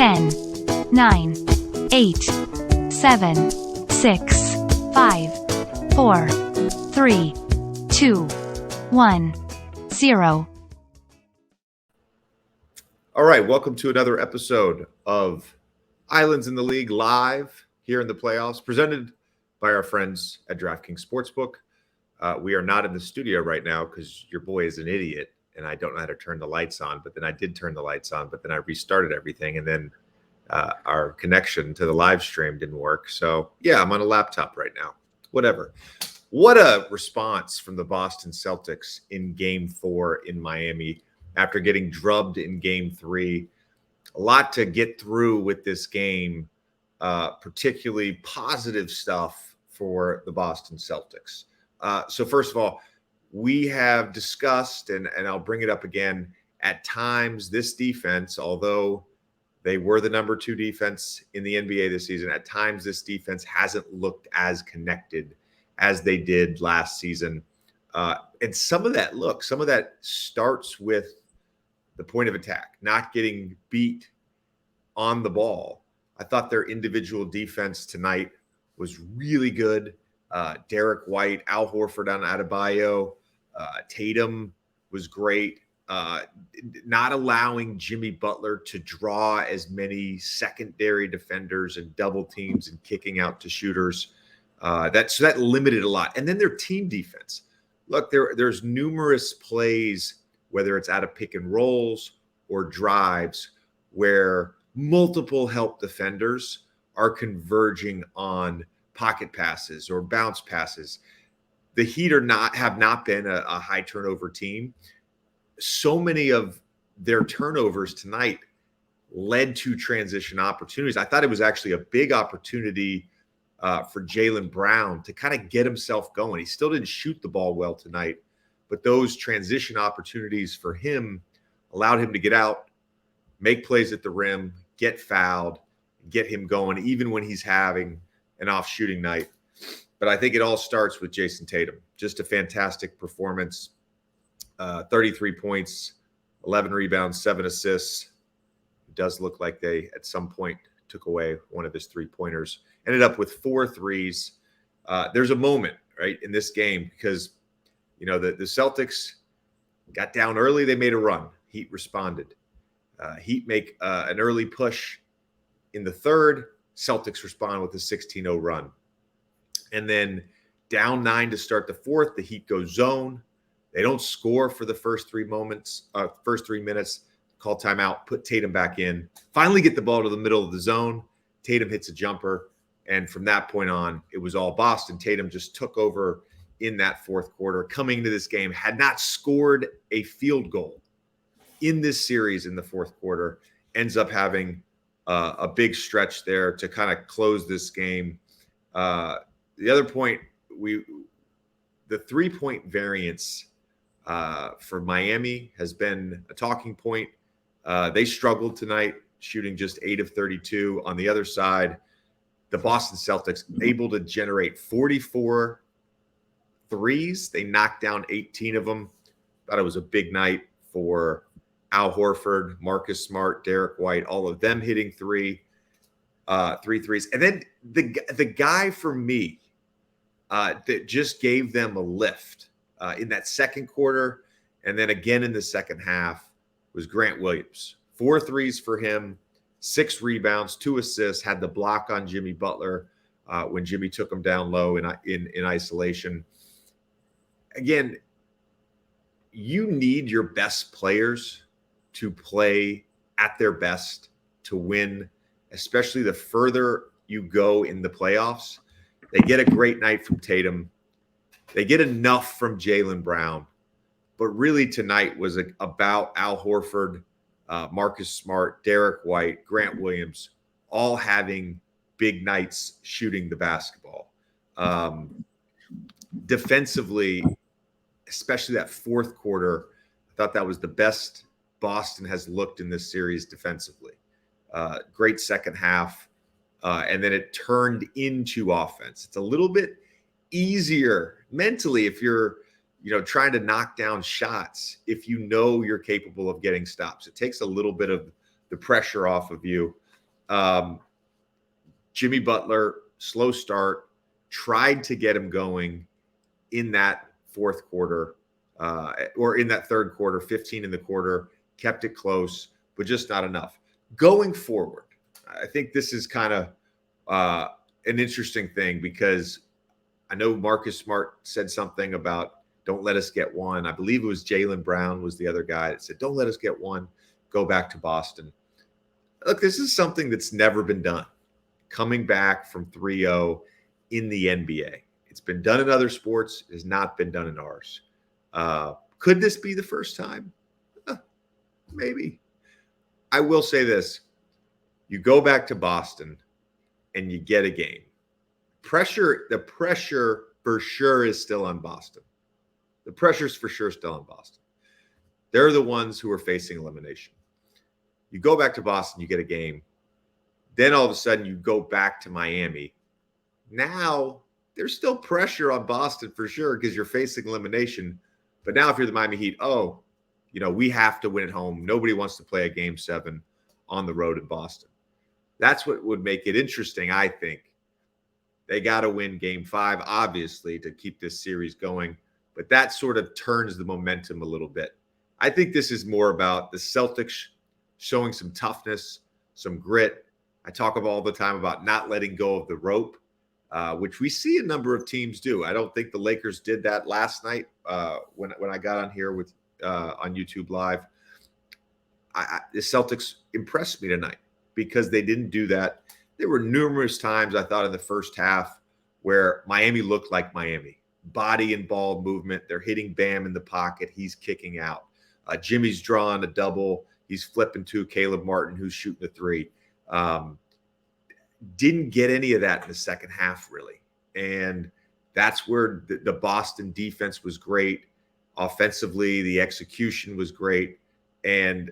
10, 9, 8, 7, 6, 5, 4, 3, 2, 1, 0. All right, welcome to another episode of Islands in the League live here in the playoffs, presented by our friends at DraftKings Sportsbook. We are not in the studio right now because your boy is an idiot and I don't know how to turn the lights on, but then I did turn the lights on, but then I restarted everything and then our connection to the live stream didn't work. So yeah, I'm on a laptop right now. Whatever. What a response from the Boston Celtics in Game 4 in Miami after getting drubbed in Game 3. A lot to get through with this game, particularly positive stuff for the Boston Celtics. So first of all, we have discussed, and I'll bring it up again, at times this defense, although they were the number 2 defense in the NBA this season, at times this defense hasn't looked as connected as they did last season. And some of that starts with the point of attack, not getting beat on the ball. I thought their individual defense tonight was really good. Derek White, Al Horford on Adebayo, Tatum was great. Not allowing Jimmy Butler to draw as many secondary defenders and double teams and kicking out to shooters. That limited a lot. And then their team defense. Look, there's numerous plays, whether it's out of pick and rolls or drives, where multiple help defenders are converging on pocket passes or bounce passes. The Heat have not been a high turnover team. So many of their turnovers tonight led to transition opportunities. I thought it was actually a big opportunity for Jaylen Brown to kind of get himself going. He still didn't shoot the ball well tonight, but those transition opportunities for him allowed him to get out, make plays at the rim, get fouled, get him going, even when he's having an off shooting night. But I think it all starts with Jayson Tatum. Just a fantastic performance. 33 points, 11 rebounds, 7 assists. It does look like they, at some point, took away one of his 3-pointers. Ended up with 4 threes. There's a moment, right, in this game because, the Celtics got down early. They made a run. Heat responded. Heat make an early push in the third. Celtics respond with a 16-0 run. And then down 9 to start the fourth, the Heat go zone. They don't score for the first 3 minutes, call timeout, put Tatum back in, finally get the ball to the middle of the zone. Tatum hits a jumper. And from that point on, it was all Boston. Tatum just took over in that fourth quarter. Coming into this game, had not scored a field goal in this series in the fourth quarter. Ends up having a big stretch there to kind of close this game. The other point, the 3-point variance for Miami has been a talking point. They struggled tonight, shooting just 8 of 32. On the other side, the Boston Celtics able to generate 44 threes. They knocked down 18 of them. Thought it was a big night for Al Horford, Marcus Smart, Derek White, all of them hitting 3 threes. And then the guy for me that just gave them a lift in that second quarter and then again in the second half was Grant Williams. 4 threes for him, 6 rebounds, 2 assists, had the block on Jimmy Butler when Jimmy took him down low in isolation. Again, you need your best players to play at their best to win, especially the further you go in the playoffs. They get a great night from Tatum. They get enough from Jaylen Brown. But really tonight was about Al Horford, Marcus Smart, Derek White, Grant Williams, all having big nights shooting the basketball. Defensively, especially that fourth quarter, I thought that was the best Boston has looked in this series defensively. Great second half. And then it turned into offense. It's a little bit easier mentally if you're, trying to knock down shots, if you're capable of getting stops. It takes a little bit of the pressure off of you. Jimmy Butler, slow start, tried to get him going in that fourth quarter or in that third quarter, 15 in the quarter, kept it close, but just not enough. Going forward, I think this is kind of an interesting thing because I know Marcus Smart said something about don't let us get one. I believe it was Jaylen Brown was the other guy that said, don't let us get one. Go back to Boston. Look, this is something that's never been done. Coming back from 3-0 in the NBA. It's been done in other sports. It has not been done in ours. Could this be the first time? Maybe. I will say this. You go back to Boston and you get a game. The pressure for sure is still on Boston. The pressure's for sure still on Boston. They're the ones who are facing elimination. You go back to Boston, you get a game. Then all of a sudden you go back to Miami. Now there's still pressure on Boston for sure because you're facing elimination. But now if you're the Miami Heat, we have to win at home. Nobody wants to play a game 7 on the road in Boston. That's what would make it interesting, I think. They got to win game 5, obviously, to keep this series going. But that sort of turns the momentum a little bit. I think this is more about the Celtics showing some toughness, some grit. I talk all the time about not letting go of the rope, which we see a number of teams do. I don't think the Lakers did that last night when I got on here with on YouTube Live. The Celtics impressed me tonight because they didn't do that. There were numerous times I thought in the first half where Miami looked like Miami. Body and ball movement. They're hitting Bam in the pocket. He's kicking out. Jimmy's drawing a double. He's flipping to Caleb Martin, who's shooting the 3. Didn't get any of that in the second half, really. And that's where the Boston defense was great. Offensively, the execution was great. And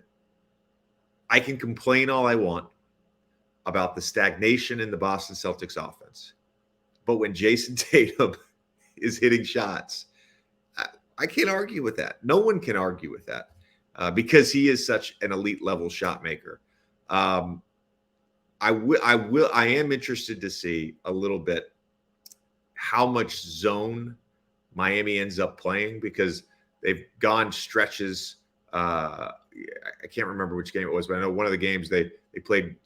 I can complain all I want about the stagnation in the Boston Celtics offense. But when Jayson Tatum is hitting shots, I can't argue with that. No one can argue with that because he is such an elite level shot maker. I am interested to see a little bit how much zone Miami ends up playing because they've gone stretches. I can't remember which game it was, but I know one of the games they played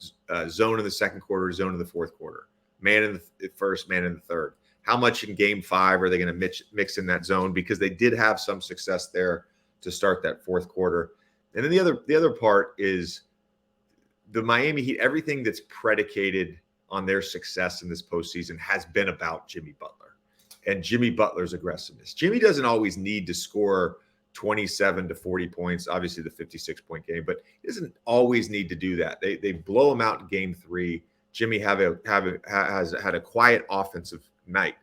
zone in the second quarter, zone in the fourth quarter, man in the first, man in the third. How much in game 5 are they going to mix in that zone? Because they did have some success there to start that fourth quarter. And then the other part is the Miami Heat, everything that's predicated on their success in this postseason has been about Jimmy Butler and Jimmy Butler's aggressiveness. Jimmy doesn't always need to score 27 to 40 points, obviously the 56-point game, but he doesn't always need to do that. They blow him out in game 3. Jimmy has had a quiet offensive night.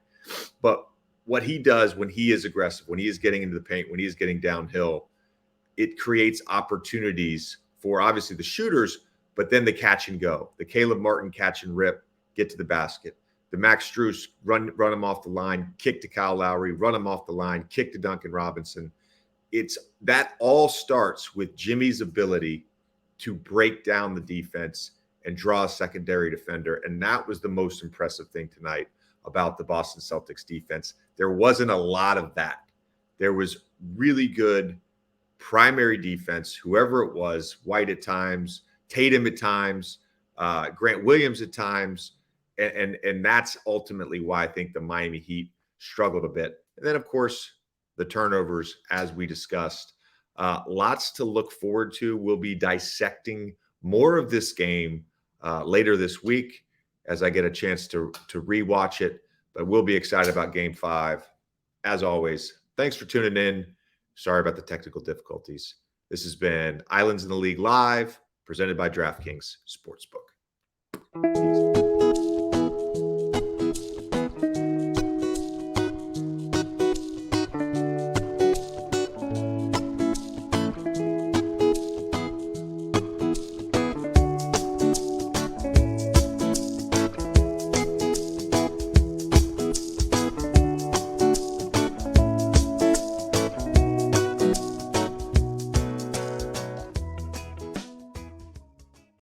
But what he does when he is aggressive, when he is getting into the paint, when he is getting downhill, it creates opportunities for obviously the shooters, but then the catch and go. The Caleb Martin catch and rip, get to the basket. The Max Strus run him off the line, kick to Kyle Lowry, run him off the line, kick to Duncan Robinson. That all starts with Jimmy's ability to break down the defense and draw a secondary defender. And that was the most impressive thing tonight about the Boston Celtics defense. There wasn't a lot of that. There was really good primary defense, whoever it was, White at times, Tatum at times, Grant Williams at times. And that's ultimately why I think the Miami Heat struggled a bit. And then, of course, the turnovers, as we discussed. Lots to look forward to. We'll be dissecting more of this game later this week as I get a chance to rewatch it. But we'll be excited about Game 5. As always, thanks for tuning in. Sorry about the technical difficulties. This has been Islands in the League Live, presented by DraftKings Sportsbook. Peace.